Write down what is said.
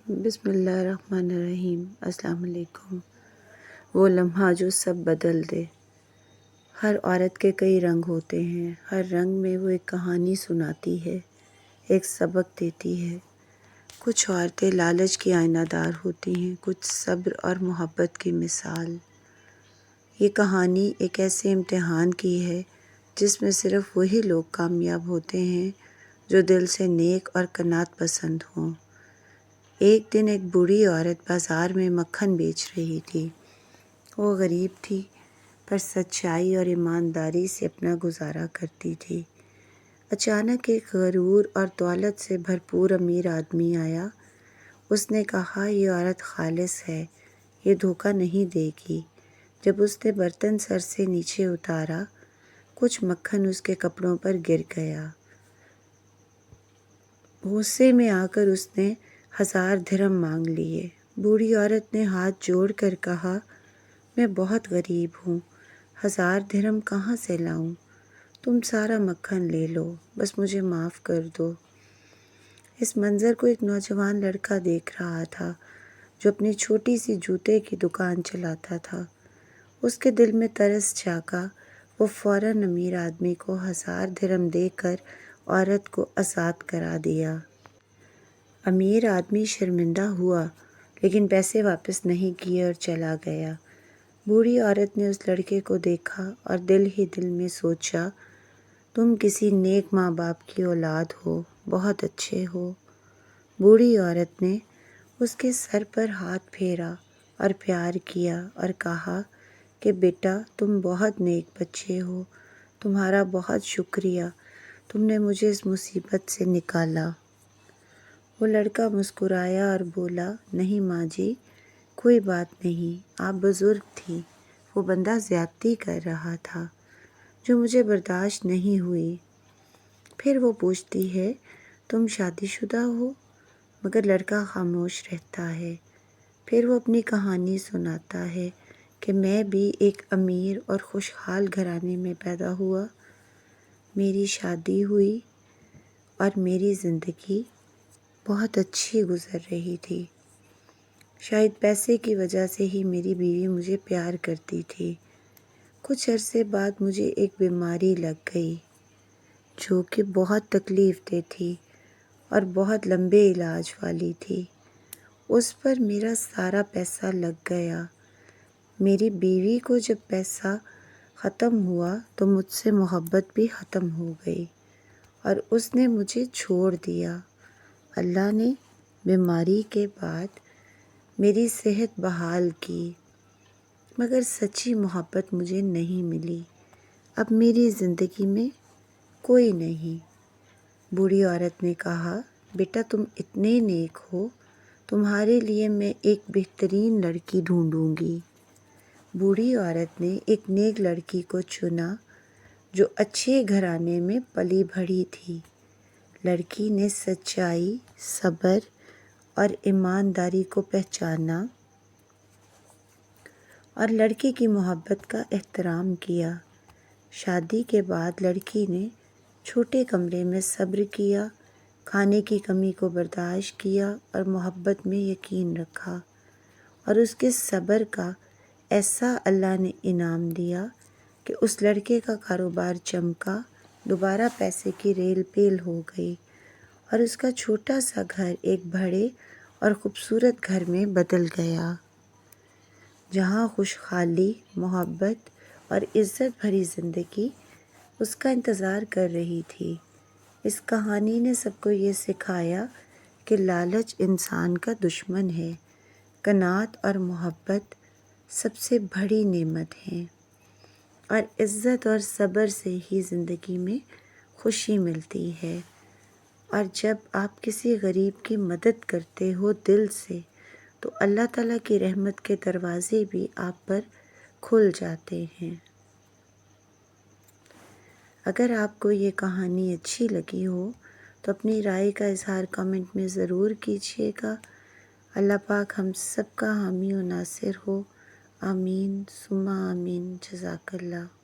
بسم اللہ الرحمن الرحیم۔ السلام علیکم۔ وہ لمحہ جو سب بدل دے۔ ہر عورت کے کئی رنگ ہوتے ہیں، ہر رنگ میں وہ ایک کہانی سناتی ہے، ایک سبق دیتی ہے۔ کچھ عورتیں لالچ کی آئینہ دار ہوتی ہیں، کچھ صبر اور محبت کی مثال۔ یہ کہانی ایک ایسے امتحان کی ہے جس میں صرف وہی لوگ کامیاب ہوتے ہیں جو دل سے نیک اور قناعت پسند ہوں۔ ایک دن ایک بوڑھی عورت بازار میں مکھن بیچ رہی تھی۔ وہ غریب تھی پر سچائی اور ایمانداری سے اپنا گزارا کرتی تھی۔ اچانک ایک غرور اور دولت سے بھرپور امیر آدمی آیا۔ اس نے کہا، یہ عورت خالص ہے، یہ دھوکہ نہیں دے گی۔ جب اس نے برتن سر سے نیچے اتارا، کچھ مکھن اس کے کپڑوں پر گر گیا۔ غصے میں آ کر اس نے 1000 درہم مانگ لیے۔ بوڑھی عورت نے ہاتھ جوڑ کر کہا، میں بہت غریب ہوں، 1000 درہم کہاں سے لاؤں؟ تم سارا مکھن لے لو، بس مجھے معاف کر دو۔ اس منظر کو ایک نوجوان لڑکا دیکھ رہا تھا جو اپنی چھوٹی سی جوتے کی دکان چلاتا تھا۔ اس کے دل میں ترس جاگا۔ وہ فوراً امیر آدمی کو 1000 درہم دے کر عورت کو آزاد کرا دیا۔ امیر آدمی شرمندہ ہوا لیکن پیسے واپس نہیں کیے اور چلا گیا۔ بوڑھی عورت نے اس لڑکے کو دیکھا اور دل ہی دل میں سوچا، تم کسی نیک ماں باپ کی اولاد ہو، بہت اچھے ہو۔ بوڑھی عورت نے اس کے سر پر ہاتھ پھیرا اور پیار کیا اور کہا کہ بیٹا، تم بہت نیک بچے ہو، تمہارا بہت شکریہ، تم نے مجھے اس مصیبت سے نکالا۔ وہ لڑکا مسکرایا اور بولا، نہیں ماں جی، کوئی بات نہیں، آپ بزرگ تھیں، وہ بندہ زیادتی کر رہا تھا جو مجھے برداشت نہیں ہوئی۔ پھر وہ پوچھتی ہے، تم شادی شدہ ہو؟ مگر لڑکا خاموش رہتا ہے۔ پھر وہ اپنی کہانی سناتا ہے کہ میں بھی ایک امیر اور خوشحال گھرانے میں پیدا ہوا، میری شادی ہوئی اور میری زندگی بہت اچھی گزر رہی تھی۔ شاید پیسے کی وجہ سے ہی میری بیوی مجھے پیار کرتی تھی۔ کچھ عرصے بعد مجھے ایک بیماری لگ گئی جو کہ بہت تکلیف دہ تھی اور بہت لمبے علاج والی تھی۔ اس پر میرا سارا پیسہ لگ گیا۔ میری بیوی کو جب پیسہ ختم ہوا تو مجھ سے محبت بھی ختم ہو گئی اور اس نے مجھے چھوڑ دیا۔ اللہ نے بیماری کے بعد میری صحت بحال کی، مگر سچی محبت مجھے نہیں ملی۔ اب میری زندگی میں کوئی نہیں۔ بوڑھی عورت نے کہا، بیٹا تم اتنے نیک ہو، تمہارے لیے میں ایک بہترین لڑکی ڈھونڈوں گی۔ بوڑھی عورت نے ایک نیک لڑکی کو چنا جو اچھے گھرانے میں پلی بڑھی تھی۔ لڑکی نے سچائی، صبر اور ایمانداری کو پہچانا اور لڑکی کی محبت کا احترام کیا۔ شادی کے بعد لڑکی نے چھوٹے کمرے میں صبر کیا، کھانے کی کمی کو برداشت کیا اور محبت میں یقین رکھا، اور اس کے صبر کا ایسا اللہ نے انعام دیا کہ اس لڑکے کا کاروبار چمکا، دوبارہ پیسے کی ریل پیل ہو گئی اور اس کا چھوٹا سا گھر ایک بڑے اور خوبصورت گھر میں بدل گیا، جہاں خوشحالی، محبت اور عزت بھری زندگی اس کا انتظار کر رہی تھی۔ اس کہانی نے سب کو یہ سکھایا کہ لالچ انسان کا دشمن ہے، قناعت اور محبت سب سے بڑی نعمت ہیں، اور عزت اور صبر سے ہی زندگی میں خوشی ملتی ہے۔ اور جب آپ کسی غریب کی مدد کرتے ہو دل سے تو اللہ تعالیٰ کی رحمت کے دروازے بھی آپ پر کھل جاتے ہیں۔ اگر آپ کو یہ کہانی اچھی لگی ہو تو اپنی رائے کا اظہار کمنٹ میں ضرور کیجیے گا۔ اللہ پاک ہم سب کا حامی و ناصر ہو، آمین ثم آمین۔ جزاک اللہ۔